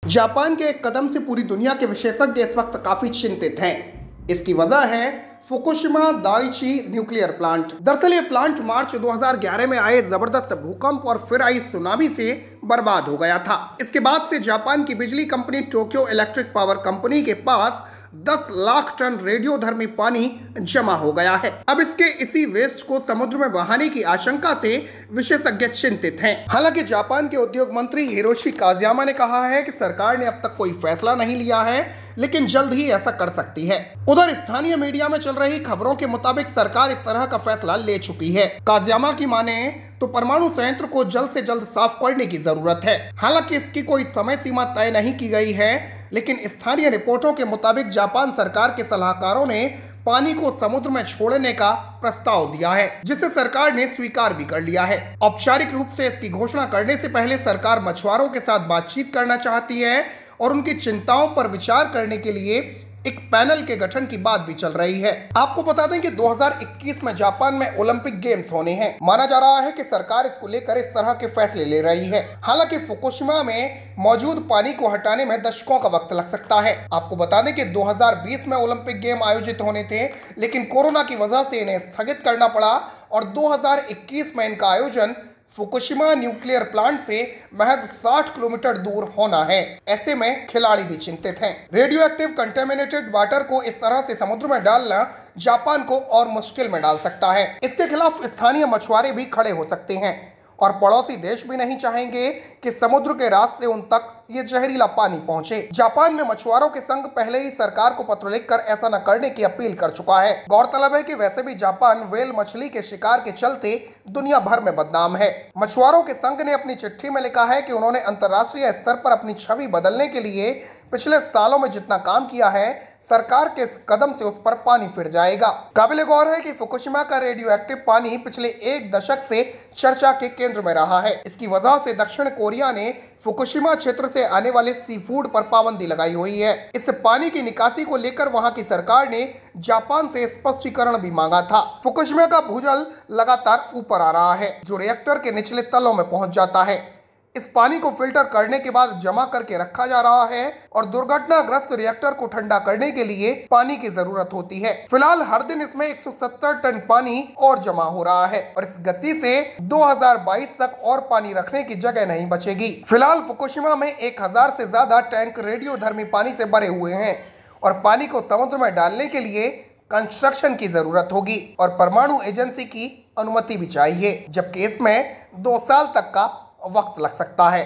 Japan के एक कदम से पूरी दुनिया के विशेषज्ञ इस वक्त काफी चिंतित हैं। इसकी वजह है फुकुशिमा दाइची न्यूक्लियर प्लांट। दरअसल ये प्लांट मार्च 2011 में आए जबरदस्त भूकंप और फिर आई सुनामी से बर्बाद हो गया था। इसके बाद से जापान की बिजली company Tokyo electric power company के पास 10 लाख टन रेडियोधर्मी पानी जमा हो गया है। अब इसके इसी वेस्ट को समुद्र में बहाने की आशंका से विशेषज्ञ चिंतित हैं। हालांकि जापान के उद्योग मंत्री हिरोशी काज़यामा ने कहा है कि सरकार ने अब तक कोई फैसला नहीं लिया है, लेकिन जल्द ही ऐसा कर सकती है। उधर स्थानीय मीडिया में चल रही खबरों के मुताबिक सरकार इस तरह का फैसला ले चुकी है। काज़यामा की माने तो परमाणु संयंत्र को जल्द से जल्द साफ करने की जरूरत है। हालांकि इसकी कोई समय सीमा तय नहीं की गई है, लेकिन स्थानीय रिपोर्टों के मुताबिक जापान सरकार के सलाहकारों ने पानी को समुद्र में छोड़ने का प्रस्ताव दिया है, जिसे सरकार ने स्वीकार भी कर लिया है। औपचारिक रूप से इसकी घोषणा करने से पहले सरकार मछुआरों के साथ बातचीत करना चाहती है और उनकी चिंताओं पर विचार करने के लिए एक पैनल के गठन की बात भी चल रही है। आपको बता दें कि 2021 में जापान में ओलंपिक गेम्स होने हैं। माना जा रहा है कि सरकार इसको लेकर इस तरह के फैसले ले रही है। हालांकि फुकुशिमा में मौजूद पानी को हटाने में दशकों का वक्त लग सकता है। आपको बता दें कि 2020 में ओलंपिक गेम आयोजित होने थे, लेकिन कोरोना की वजह से इन्हें स्थगित करना पड़ा और 2021 में इनका आयोजन फुकुशिमा न्यूक्लियर प्लांट से महज 60 किलोमीटर दूर होना है। ऐसे में खिलाड़ी भी चिंतित हैं। रेडियो एक्टिव कंटेमिनेटेड वाटर को इस तरह से समुद्र में डालना जापान को और मुश्किल में डाल सकता है। इसके खिलाफ स्थानीय मछुआरे भी खड़े हो सकते हैं और पड़ोसी देश भी नहीं चाहेंगे कि समुद्र के रास्ते उन तक ये जहरीला पानी पहुंचे। जापान में मछुआरों के संघ पहले ही सरकार को पत्र लिखकर ऐसा न करने की अपील कर चुका है। गौरतलब है कि वैसे भी जापान व्हेल मछली के शिकार के चलते दुनिया भर में बदनाम है। मछुआरों के संघ ने अपनी चिट्ठी में लिखा है कि उन्होंने अंतर्राष्ट्रीय स्तर पर अपनी छवि बदलने के लिए पिछले सालों में जितना काम किया है, सरकार के इस कदम से उस पर पानी फिर जाएगा। काबिल गौर है कि फुकुशिमा का रेडियो एक्टिव पानी पिछले एक दशक से चर्चा के केंद्र में रहा है। इसकी वजह से दक्षिण कोरिया ने फुकुशिमा क्षेत्र से आने वाले सी फूड पर पाबंदी लगाई हुई है। इस पानी की निकासी को लेकर वहां की सरकार ने जापान से स्पष्टीकरण भी मांगा था। फुकुशिमा का भूजल लगातार ऊपर आ रहा है, जो रिएक्टर के निचले तलों में पहुंच जाता है। इस पानी को फिल्टर करने के बाद जमा करके रखा जा रहा है और दुर्घटनाग्रस्त रिएक्टर को ठंडा करने के लिए पानी की जरूरत होती है। फिलहाल हर दिन इसमें 170 टन पानी और जमा हो रहा है और इस गति से 2022 तक और पानी रखने की जगह नहीं बचेगी। फिलहाल फुकुशिमा में 1000 से ज्यादा टैंक रेडियोधर्मी पानी से भरे हुए हैं और पानी को समुद्र में डालने के लिए कंस्ट्रक्शन की जरूरत होगी और परमाणु एजेंसी की अनुमति भी चाहिए, जबकि इसमें 2 साल तक का वक्त लग सकता है।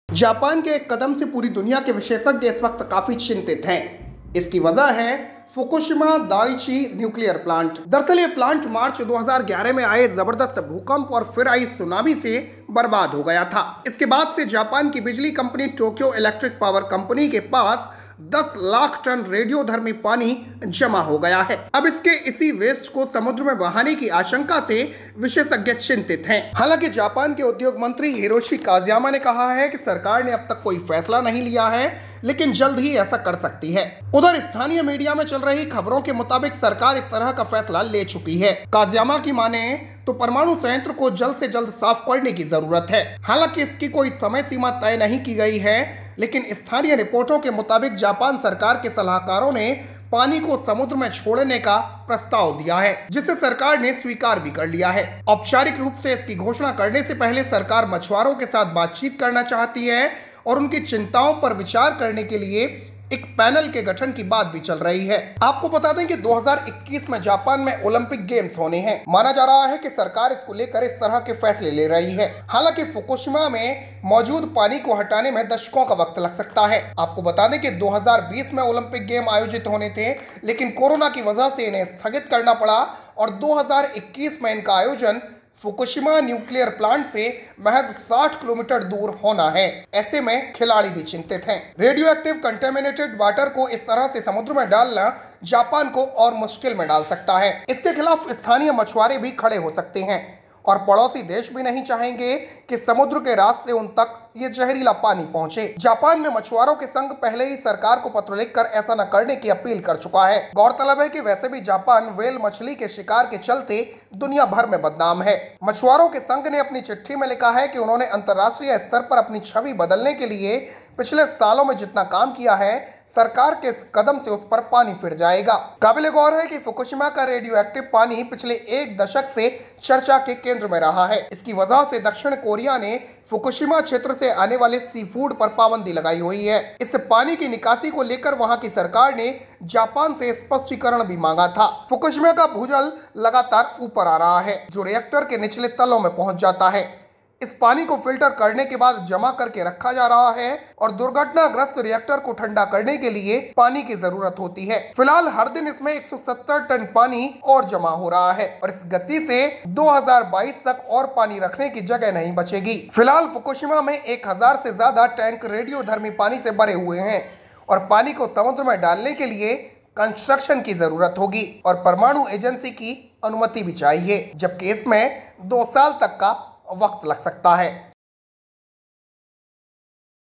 जापान के एक कदम से पूरी दुनिया के विशेषज्ञ इस वक्त काफी चिंतित हैं। इसकी वजह है फुकुशिमा दाइची न्यूक्लियर प्लांट। दरअसल ये प्लांट मार्च 2011 में आए जबरदस्त भूकंप और फिर आई सुनामी से बर्बाद हो गया था। इसके बाद से जापान की बिजली company Tokyo electric power company के पास 10 लाख टन रेडियोधर्मी पानी जमा हो गया है। अब इसके इसी वेस्ट को समुद्र में बहाने की आशंका से विशेषज्ञ चिंतित हैं। हालांकि जापान के उद्योग मंत्री हिरोशी काज़यामा ने कहा है कि सरकार ने अब तक कोई फैसला नहीं लिया है, लेकिन जल्द ही ऐसा कर सकती है। उधर स्थानीय मीडिया में चल रही खबरों के मुताबिक सरकार इस तरह का फैसला ले चुकी है। काज़यामा की माने तो परमाणु संयंत्र को जल्द से जल्द साफ करने की जरूरत है। हालांकि इसकी कोई समय सीमा तय नहीं की गई है, लेकिन स्थानीय रिपोर्टों के मुताबिक जापान सरकार के सलाहकारों ने पानी को समुद्र में छोड़ने का प्रस्ताव दिया है, जिसे सरकार ने स्वीकार भी कर लिया है। औपचारिक रूप से इसकी घोषणा करने से पहले सरकार मछुआरों के साथ बातचीत करना चाहती है और उनकी चिंताओं पर विचार करने के लिए एक पैनल के गठन की बात भी चल रही है। आपको बता दें कि 2021 में जापान में ओलंपिक गेम्स होने हैं। माना जा रहा है कि सरकार इसको लेकर इस तरह के फैसले ले रही है। हालांकि फुकुशिमा में मौजूद पानी को हटाने में दशकों का वक्त लग सकता है। आपको बता दें कि 2020 में ओलंपिक गेम आयोजित होने थे, लेकिन कोरोना की वजह से इन्हें स्थगित करना पड़ा और 2021 में इनका आयोजन फुकुशिमा न्यूक्लियर प्लांट से महज 60 किलोमीटर दूर होना है। ऐसे में खिलाड़ी भी चिंतित हैं। रेडियो एक्टिव कंटेमिनेटेड वाटर को इस तरह से समुद्र में डालना जापान को और मुश्किल में डाल सकता है। इसके खिलाफ स्थानीय मछुआरे भी खड़े हो सकते हैं और पड़ोसी देश भी नहीं चाहेंगे कि समुद्र के रास्ते उन तक ये जहरीला पानी पहुंचे। जापान में मछुआरों के संघ पहले ही सरकार को पत्र लिखकर ऐसा न करने की अपील कर चुका है। गौरतलब है कि वैसे भी जापान व्हेल मछली के शिकार के चलते दुनिया भर में बदनाम है। मछुआरों के संघ ने अपनी चिट्ठी में लिखा है कि उन्होंने अंतर्राष्ट्रीय स्तर पर अपनी छवि बदलने के लिए पिछले सालों में जितना काम किया है, सरकार के इस कदम से उस पर पानी फिर जाएगा। काबिल गौर है कि फुकुशिमा का रेडियो एक्टिव पानी पिछले एक दशक से चर्चा के केंद्र में रहा है। इसकी वजह से दक्षिण कोरिया ने फुकुशिमा क्षेत्र से आने वाले सी फूड पर पाबंदी लगाई हुई है। इस पानी की निकासी को लेकर वहां की सरकार ने जापान से स्पष्टीकरण भी मांगा था। फुकुशिमा का भूजल लगातार ऊपर आ रहा है, जो रिएक्टर के निचले तलों में पहुंच जाता है। इस पानी को फिल्टर करने के बाद जमा करके रखा जा रहा है और दुर्घटनाग्रस्त रिएक्टर को ठंडा करने के लिए पानी की जरूरत होती है। फिलहाल हर दिन इसमें 170 टन पानी और जमा हो रहा है और इस गति से 2022 तक और पानी रखने की जगह नहीं बचेगी। फिलहाल फुकुशिमा में 1000 से ज्यादा टैंक रेडियोधर्मी पानी से भरे हुए हैं और पानी को समुद्र में डालने के लिए कंस्ट्रक्शन की जरूरत होगी और परमाणु एजेंसी की अनुमति भी चाहिए, जबकि इसमें 2 साल तक का वक्त लग सकता है।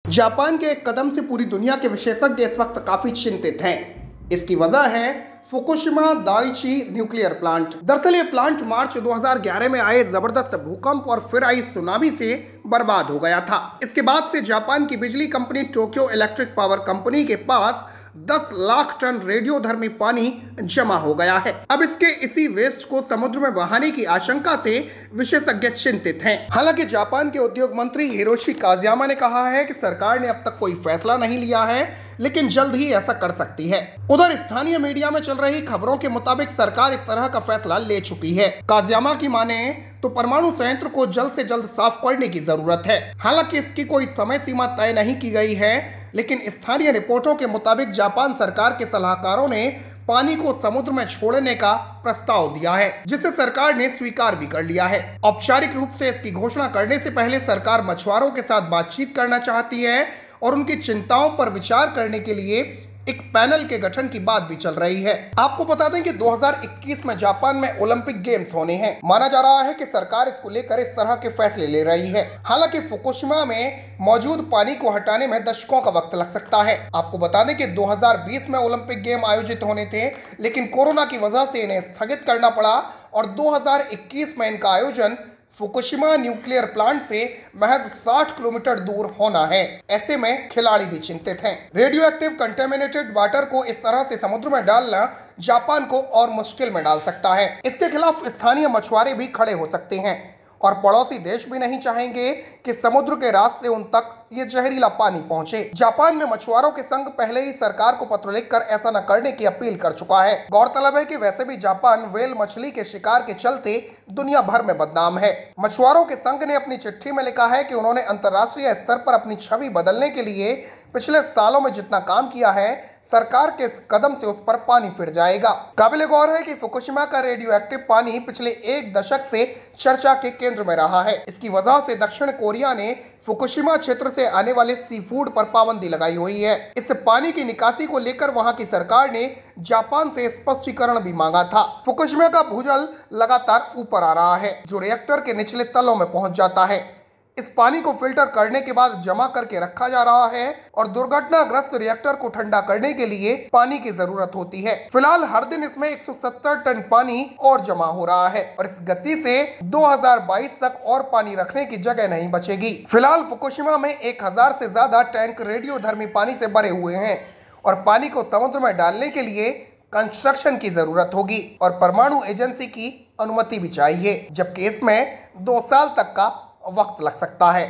जापान के एक कदम से पूरी दुनिया के विशेषज्ञ इस वक्त काफी चिंतित हैं। इसकी वजह है फुकुशिमा दाइची न्यूक्लियर प्लांट। दरअसल ये प्लांट मार्च 2011 में आए जबरदस्त भूकंप और फिर आई सुनामी से बर्बाद हो गया था। इसके बाद से जापान की बिजली company Tokyo electric power company के पास 10 लाख टन रेडियोधर्मी पानी जमा हो गया है। अब इसके इसी वेस्ट को समुद्र में बहाने की आशंका से विशेषज्ञ चिंतित हैं। हालांकि जापान के उद्योग मंत्री हिरोशी काज़यामा ने कहा है कि सरकार ने अब तक कोई फैसला नहीं लिया है, लेकिन जल्द ही ऐसा कर सकती है। उधर स्थानीय मीडिया में चल रही खबरों के मुताबिक सरकार इस तरह का फैसला ले चुकी है। काज़यामा की माने तो परमाणु संयंत्र को जल्द से जल्द साफ करने की जरूरत है। हालांकि इसकी कोई समय सीमा तय नहीं की गई है, लेकिन स्थानीय रिपोर्टों के मुताबिक जापान सरकार के सलाहकारों ने पानी को समुद्र में छोड़ने का प्रस्ताव दिया है, जिसे सरकार ने स्वीकार भी कर लिया है। औपचारिक रूप से इसकी घोषणा करने से पहले सरकार मछुआरों के साथ बातचीत करना चाहती है और उनकी चिंताओं पर विचार करने के लिए एक पैनल के गठन की बात भी चल रही है। आपको बता दें कि 2021 में जापान में ओलंपिक गेम्स होने हैं। माना जा रहा है कि सरकार इसको लेकर इस तरह के फैसले ले रही है। हालांकि फुकुशिमा में मौजूद पानी को हटाने में दशकों का वक्त लग सकता है। आपको बता दें कि 2020 में ओलंपिक गेम आयोजित होने थे, लेकिन कोरोना की वजह से इन्हें स्थगित करना पड़ा और 2021 में इनका आयोजन फुकुशिमा न्यूक्लियर प्लांट से महज 60 किलोमीटर दूर होना है। ऐसे में खिलाड़ी भी चिंतित हैं। रेडियो एक्टिव कंटेमिनेटेड वाटर को इस तरह से समुद्र में डालना जापान को और मुश्किल में डाल सकता है। इसके खिलाफ स्थानीय मछुआरे भी खड़े हो सकते हैं और पड़ोसी देश भी नहीं चाहेंगे कि समुद्र के रास्ते उन तक ये जहरीला पानी पहुंचे। जापान में मछुआरों के संघ पहले ही सरकार को पत्र लिखकर ऐसा न करने की अपील कर चुका है। गौरतलब है कि वैसे भी जापान व्हेल मछली के शिकार के चलते दुनिया भर में बदनाम है। मछुआरों के संघ ने अपनी चिट्ठी में लिखा है कि उन्होंने अंतर्राष्ट्रीय स्तर पर अपनी छवि बदलने के लिए पिछले सालों में जितना काम किया है, सरकार के इस कदम से उस पर पानी फिर जाएगा। काबिल गौर है कि फुकुशिमा का रेडियो एक्टिव पानी पिछले एक दशक से चर्चा के केंद्र में रहा है। इसकी वजह से दक्षिण कोरिया ने फुकुशिमा क्षेत्र से आने वाले सी फूड पर पाबंदी लगाई हुई है। इस पानी की निकासी को लेकर वहां की सरकार ने जापान से स्पष्टीकरण भी मांगा था। फुकुशिमा का भूजल लगातार ऊपर आ रहा है, जो रिएक्टर के निचले तलों में पहुंच जाता है। इस पानी को फिल्टर करने के बाद जमा करके रखा जा रहा है और दुर्घटनाग्रस्त रिएक्टर को ठंडा करने के लिए पानी की जरूरत होती है। फिलहाल हर दिन इसमें 170 टन पानी और जमा हो रहा है और इस गति से 2022 तक और पानी रखने की जगह नहीं बचेगी। फिलहाल फुकुशिमा में 1000 से ज्यादा टैंक रेडियोधर्मी पानी से भरे हुए हैं और पानी को समुद्र में डालने के लिए कंस्ट्रक्शन की जरूरत होगी और परमाणु एजेंसी की अनुमति भी चाहिए, जबकि इसमें 2 साल तक का वक्त लग सकता है।